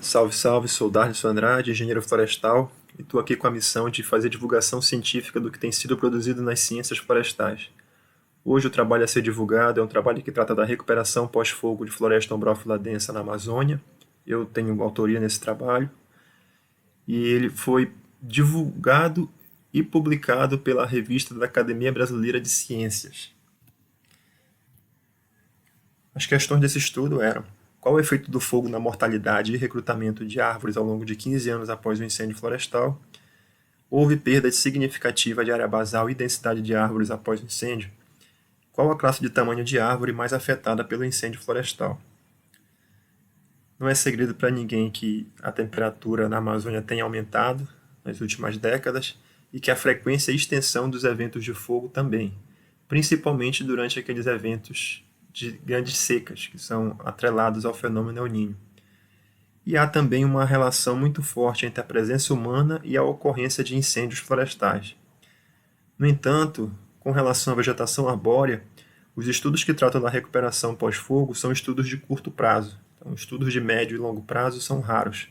Salve, salve, sou Darlison Andrade, engenheiro florestal, e estou aqui com a missão de fazer divulgação científica do que tem sido produzido nas ciências florestais. Hoje o trabalho a ser divulgado é um trabalho que trata da recuperação pós-fogo de floresta ombrófila densa na Amazônia. Eu tenho autoria nesse trabalho, e ele foi divulgado e publicado pela revista da Academia Brasileira de Ciências. As questões desse estudo eram: qual o efeito do fogo na mortalidade e recrutamento de árvores ao longo de 15 anos após o incêndio florestal? Houve perda significativa de área basal e densidade de árvores após o incêndio? Qual a classe de tamanho de árvore mais afetada pelo incêndio florestal? Não é segredo para ninguém que a temperatura na Amazônia tem aumentado nas últimas décadas e que a frequência e extensão dos eventos de fogo também, principalmente durante aqueles eventos de grandes secas, que são atrelados ao fenômeno El Niño. E há também uma relação muito forte entre a presença humana e a ocorrência de incêndios florestais. No entanto, com relação à vegetação arbórea, os estudos que tratam da recuperação pós-fogo são estudos de curto prazo. Então, estudos de médio e longo prazo são raros.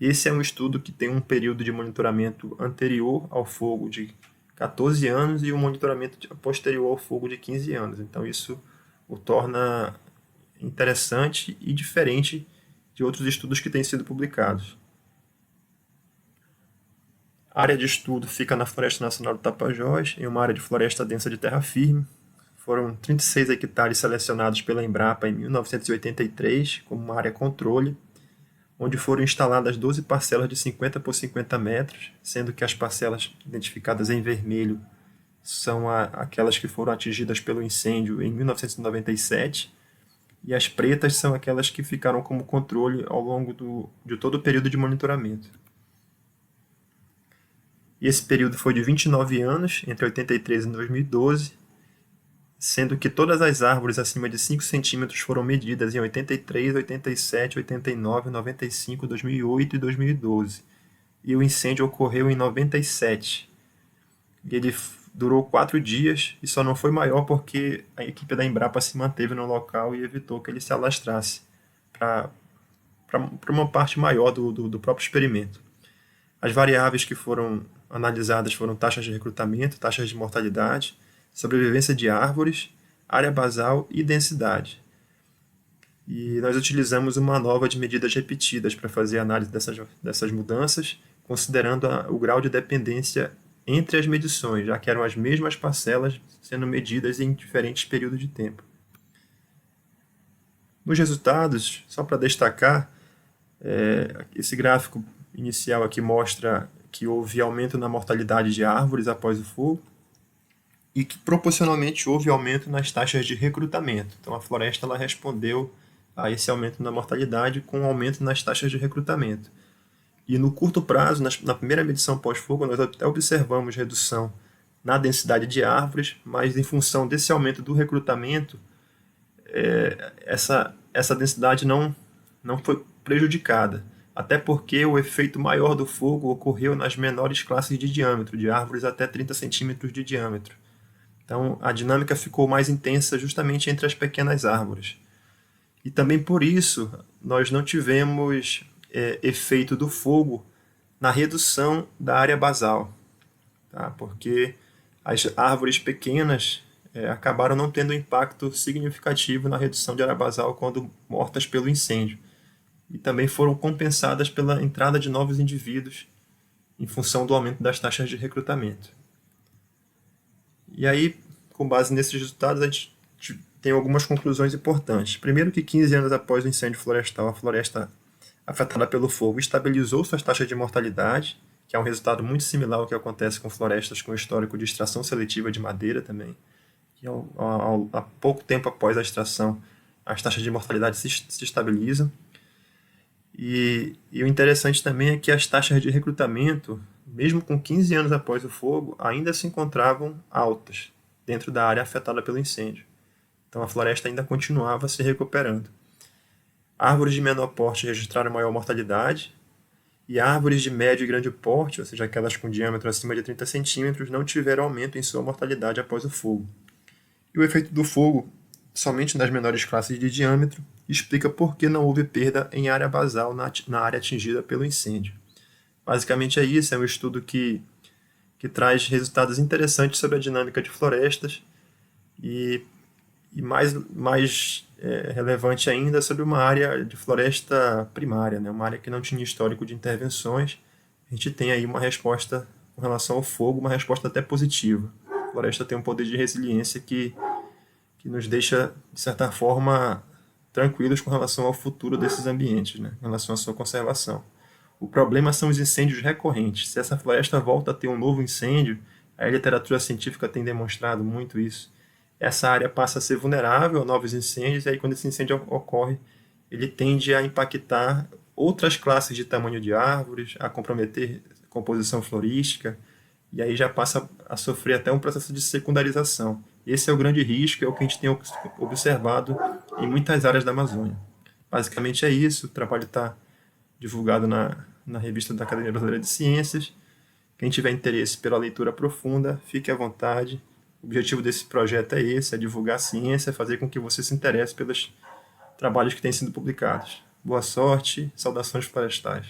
Esse é um estudo que tem um período de monitoramento anterior ao fogo de 14 anos e um monitoramento posterior ao fogo de 15 anos. Então, isso o torna interessante e diferente de outros estudos que têm sido publicados. A área de estudo fica na Floresta Nacional do Tapajós, em uma área de floresta densa de terra firme. Foram 36 hectares selecionados pela Embrapa em 1983 como uma área controle, onde foram instaladas 12 parcelas de 50 por 50 metros, sendo que as parcelas identificadas em vermelho são aquelas que foram atingidas pelo incêndio em 1997, e as pretas são aquelas que ficaram como controle ao longo de todo o período de monitoramento. E esse período foi de 29 anos, entre 83 e 2012, sendo que todas as árvores acima de 5 centímetros foram medidas em 83, 87, 89, 95, 2008 e 2012. E o incêndio ocorreu em 97. E ele durou 4 dias e só não foi maior porque a equipe da Embrapa se manteve no local e evitou que ele se alastrasse para uma parte maior do próprio experimento. As variáveis que foram analisadas foram taxas de recrutamento, taxas de mortalidade, sobrevivência de árvores, área basal e densidade. E nós utilizamos uma nova de medidas repetidas para fazer a análise dessas mudanças, considerando o grau de dependência entre as medições, já que eram as mesmas parcelas sendo medidas em diferentes períodos de tempo. Nos resultados, só para destacar, esse gráfico inicial aqui mostra que houve aumento na mortalidade de árvores após o fogo e que proporcionalmente houve aumento nas taxas de recrutamento. Então a floresta ela respondeu a esse aumento na mortalidade com um aumento nas taxas de recrutamento. E no curto prazo, na primeira medição pós-fogo, nós até observamos redução na densidade de árvores, mas em função desse aumento do recrutamento, essa densidade não foi prejudicada. Até porque o efeito maior do fogo ocorreu nas menores classes de diâmetro, de árvores até 30 centímetros de diâmetro. Então a dinâmica ficou mais intensa justamente entre as pequenas árvores. E também por isso nós não tivemos efeito do fogo na redução da área basal, tá? Porque as árvores pequenas acabaram não tendo impacto significativo na redução de área basal quando mortas pelo incêndio. E também foram compensadas pela entrada de novos indivíduos em função do aumento das taxas de recrutamento. E aí, com base nesses resultados, a gente tem algumas conclusões importantes. Primeiro que 15 anos após o incêndio florestal, a floresta afetada pelo fogo estabilizou suas taxas de mortalidade, que é um resultado muito similar ao que acontece com florestas com histórico de extração seletiva de madeira também. Que há pouco tempo após a extração, as taxas de mortalidade se estabilizam. E o interessante também é que as taxas de recrutamento, mesmo com 15 anos após o fogo, ainda se encontravam altas dentro da área afetada pelo incêndio. Então a floresta ainda continuava se recuperando. Árvores de menor porte registraram maior mortalidade, e árvores de médio e grande porte, ou seja, aquelas com diâmetro acima de 30 centímetros, não tiveram aumento em sua mortalidade após o fogo. E o efeito do fogo somente nas menores classes de diâmetro, explica por que não houve perda em área basal na área atingida pelo incêndio. Basicamente é isso, é um estudo que traz resultados interessantes sobre a dinâmica de florestas e, e mais relevante ainda sobre uma área de floresta primária, né? Uma área que não tinha histórico de intervenções. A gente tem aí uma resposta com relação ao fogo, uma resposta até positiva. A floresta tem um poder de resiliência que nos deixa, de certa forma, tranquilos com relação ao futuro desses ambientes, né? Em relação à sua conservação. O problema são os incêndios recorrentes. Se essa floresta volta a ter um novo incêndio, a literatura científica tem demonstrado muito isso, essa área passa a ser vulnerável a novos incêndios, e aí quando esse incêndio ocorre, ele tende a impactar outras classes de tamanho de árvores, a comprometer a composição florística, e aí já passa a sofrer até um processo de secundarização. Esse é o grande risco, é o que a gente tem observado em muitas áreas da Amazônia. Basicamente é isso, o trabalho está divulgado na revista da Academia Brasileira de Ciências. Quem tiver interesse pela leitura profunda, fique à vontade. O objetivo desse projeto é esse, é divulgar a ciência, fazer com que você se interesse pelos trabalhos que têm sido publicados. Boa sorte, saudações florestais.